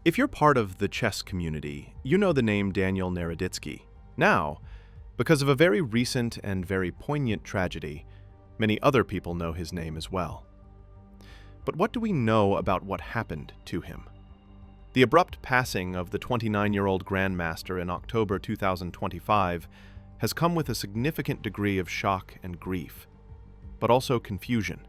If you're part of the chess community, you know the name Daniel Naroditsky. Now, because of a very recent and very poignant tragedy, many other people know his name as well. But what do we know about what happened to him? The abrupt passing of the 29-year-old grandmaster in October 2025 has come with a significant degree of shock and grief, but also confusion.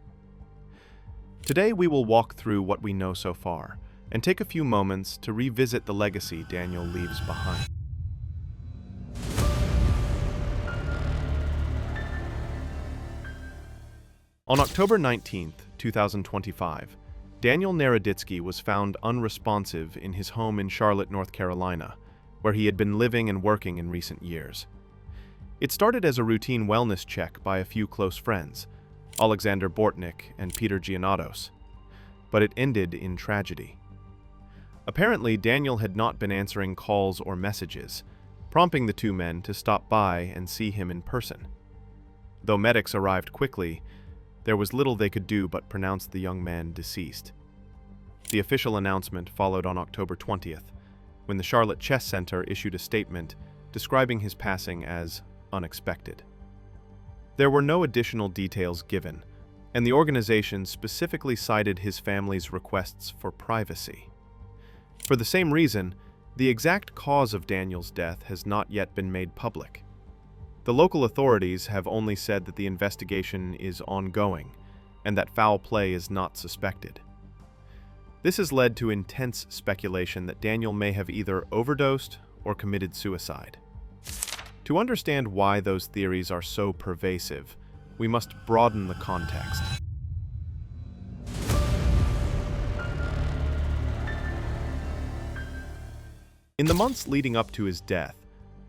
Today we will walk through what we know so far and take a few moments to revisit the legacy Daniel leaves behind. On October 19, 2025, Daniel Naroditsky was found unresponsive in his home in Charlotte, North Carolina, where he had been living and working in recent years. It started as a routine wellness check by a few close friends, Alexander Bortnik and Peter Giannatos, but it ended in tragedy. Apparently, Daniel had not been answering calls or messages, prompting the two men to stop by and see him in person. Though medics arrived quickly, there was little they could do but pronounce the young man deceased. The official announcement followed on October 20th, when the Charlotte Chess Center issued a statement describing his passing as unexpected. There were no additional details given, and the organization specifically cited his family's requests for privacy. For the same reason, the exact cause of Daniel's death has not yet been made public. The local authorities have only said that the investigation is ongoing and that foul play is not suspected. This has led to intense speculation that Daniel may have either overdosed or committed suicide. To understand why those theories are so pervasive, we must broaden the context. In the months leading up to his death,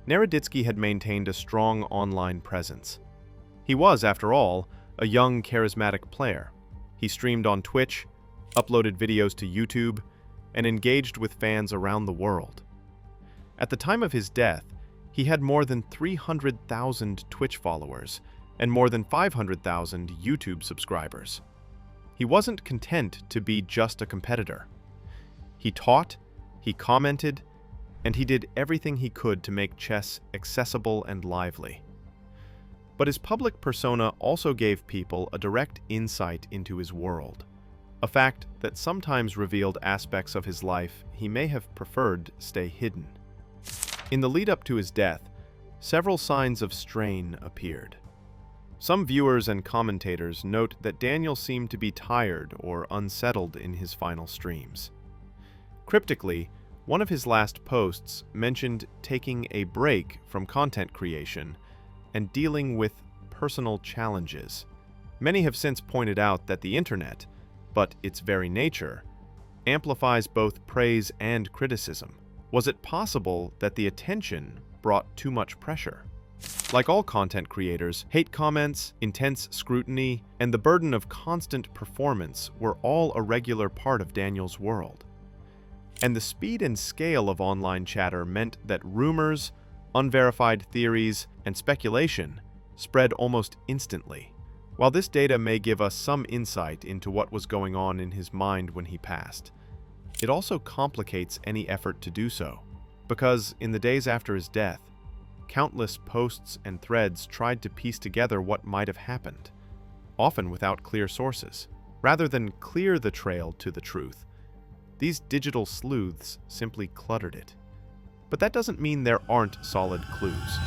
Naroditsky had maintained a strong online presence. He was, after all, a young, charismatic player. He streamed on Twitch, uploaded videos to YouTube, and engaged with fans around the world. At the time of his death, he had more than 300,000 Twitch followers and more than 500,000 YouTube subscribers. He wasn't content to be just a competitor. He taught, he commented, and he did everything he could to make chess accessible and lively. But his public persona also gave people a direct insight into his world, a fact that sometimes revealed aspects of his life he may have preferred stay hidden. In the lead-up to his death, several signs of strain appeared. Some viewers and commentators note that Daniel seemed to be tired or unsettled in his final streams. Cryptically, one of his last posts mentioned taking a break from content creation and dealing with personal challenges. Many have since pointed out that the internet, but its very nature, amplifies both praise and criticism. Was it possible that the attention brought too much pressure? Like all content creators, hate comments, intense scrutiny, and the burden of constant performance were all a regular part of Daniel's world. And the speed and scale of online chatter meant that rumors, unverified theories, and speculation spread almost instantly. While this data may give us some insight into what was going on in his mind when he passed, it also complicates any effort to do so, because in the days after his death, countless posts and threads tried to piece together what might have happened, often without clear sources. Rather than clear the trail to the truth, these digital sleuths simply cluttered it. But that doesn't mean there aren't solid clues.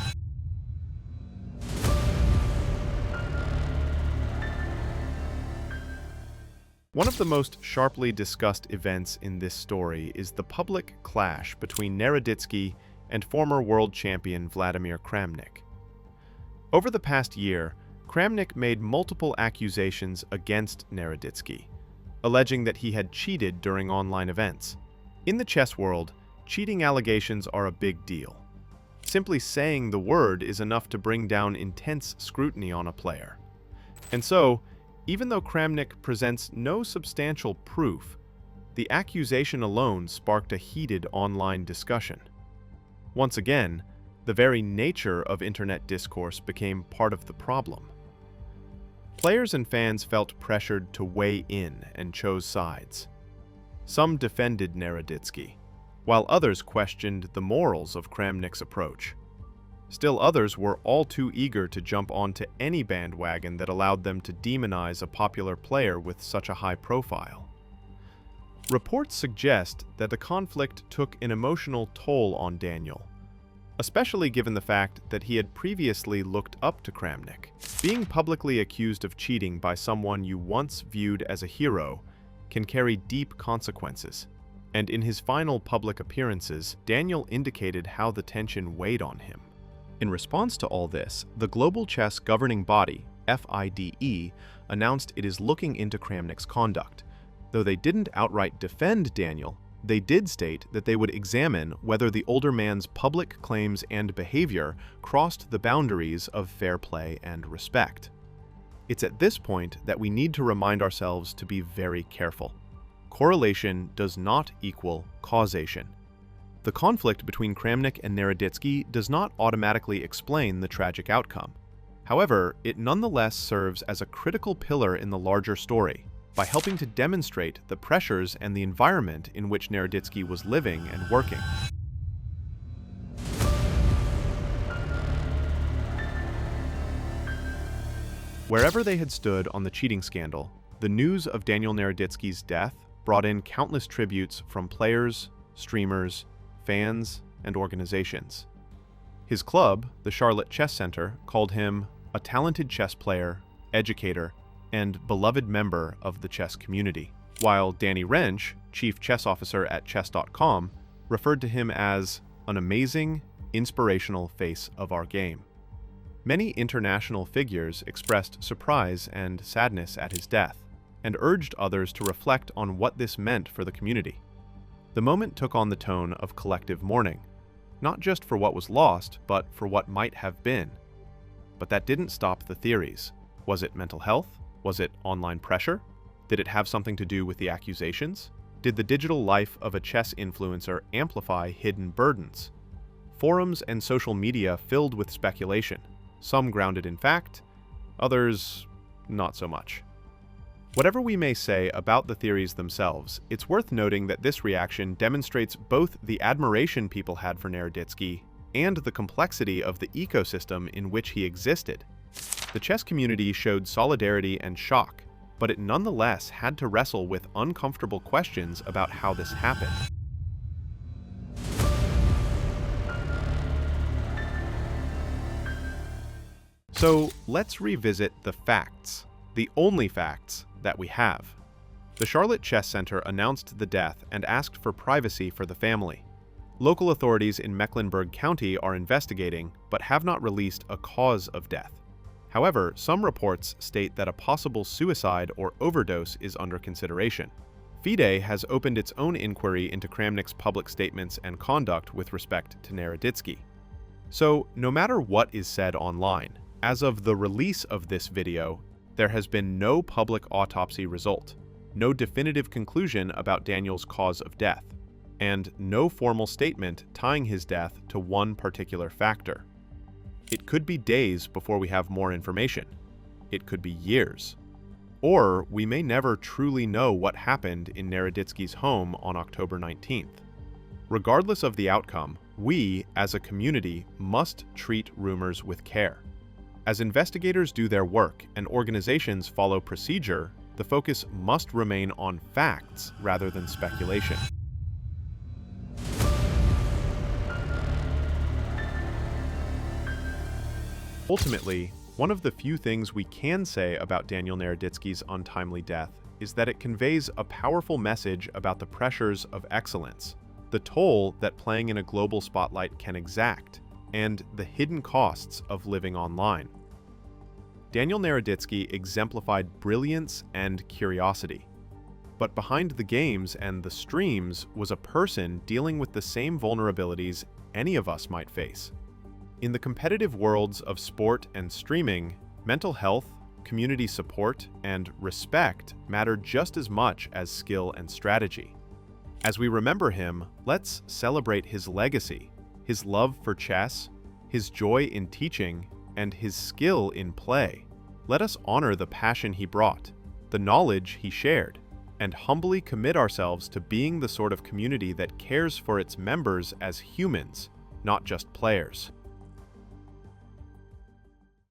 One of the most sharply discussed events in this story is the public clash between Naroditsky and former world champion Vladimir Kramnik. Over the past year, Kramnik made multiple accusations against Naroditsky, alleging that he had cheated during online events. In the chess world, cheating allegations are a big deal. Simply saying the word is enough to bring down intense scrutiny on a player. And so, even though Kramnik presents no substantial proof, the accusation alone sparked a heated online discussion. Once again, the very nature of internet discourse became part of the problem. Players and fans felt pressured to weigh in and chose sides. Some defended Naroditsky, while others questioned the morals of Kramnik's approach. Still others were all too eager to jump onto any bandwagon that allowed them to demonize a popular player with such a high profile. Reports suggest that the conflict took an emotional toll on Daniel, especially given the fact that he had previously looked up to Kramnik. Being publicly accused of cheating by someone you once viewed as a hero can carry deep consequences, and in his final public appearances, Daniel indicated how the tension weighed on him. In response to all this, the global chess governing body, FIDE, announced it is looking into Kramnik's conduct. Though they didn't outright defend Daniel, they did state that they would examine whether the older man's public claims and behavior crossed the boundaries of fair play and respect. It's at this point that we need to remind ourselves to be very careful. Correlation does not equal causation. The conflict between Kramnik and Naroditsky does not automatically explain the tragic outcome. However, it nonetheless serves as a critical pillar in the larger story, by helping to demonstrate the pressures and the environment in which Naroditsky was living and working. Wherever they had stood on the cheating scandal, the news of Daniel Naroditsky's death brought in countless tributes from players, streamers, fans, and organizations. His club, the Charlotte Chess Center, called him a talented chess player, educator, and beloved member of the chess community, while Danny Wrench, chief chess officer at chess.com, referred to him as an amazing, inspirational face of our game. Many international figures expressed surprise and sadness at his death, and urged others to reflect on what this meant for the community. The moment took on the tone of collective mourning, not just for what was lost, but for what might have been. But that didn't stop the theories. Was it mental health? Was it online pressure? Did it have something to do with the accusations? Did the digital life of a chess influencer amplify hidden burdens? Forums and social media filled with speculation, some grounded in fact, others not so much. Whatever we may say about the theories themselves, it's worth noting that this reaction demonstrates both the admiration people had for Naroditsky and the complexity of the ecosystem in which he existed. The chess community showed solidarity and shock, but it nonetheless had to wrestle with uncomfortable questions about how this happened. So let's revisit the facts, the only facts that we have. The Charlotte Chess Center announced the death and asked for privacy for the family. Local authorities in Mecklenburg County are investigating, but have not released a cause of death. However, some reports state that a possible suicide or overdose is under consideration. FIDE has opened its own inquiry into Kramnik's public statements and conduct with respect to Naroditsky. So, no matter what is said online, as of the release of this video, there has been no public autopsy result, no definitive conclusion about Daniel's cause of death, and no formal statement tying his death to one particular factor. It could be days before we have more information. It could be years. Or we may never truly know what happened in Naroditsky's home on October 19th. Regardless of the outcome, we, as a community, must treat rumors with care. As investigators do their work and organizations follow procedure, the focus must remain on facts rather than speculation. Ultimately, one of the few things we can say about Daniel Naroditsky's untimely death is that it conveys a powerful message about the pressures of excellence, the toll that playing in a global spotlight can exact, and the hidden costs of living online. Daniel Naroditsky exemplified brilliance and curiosity. But behind the games and the streams was a person dealing with the same vulnerabilities any of us might face. In the competitive worlds of sport and streaming, mental health, community support, and respect matter just as much as skill and strategy. As we remember him, let's celebrate his legacy, his love for chess, his joy in teaching, and his skill in play. Let us honor the passion he brought, the knowledge he shared, and humbly commit ourselves to being the sort of community that cares for its members as humans, not just players.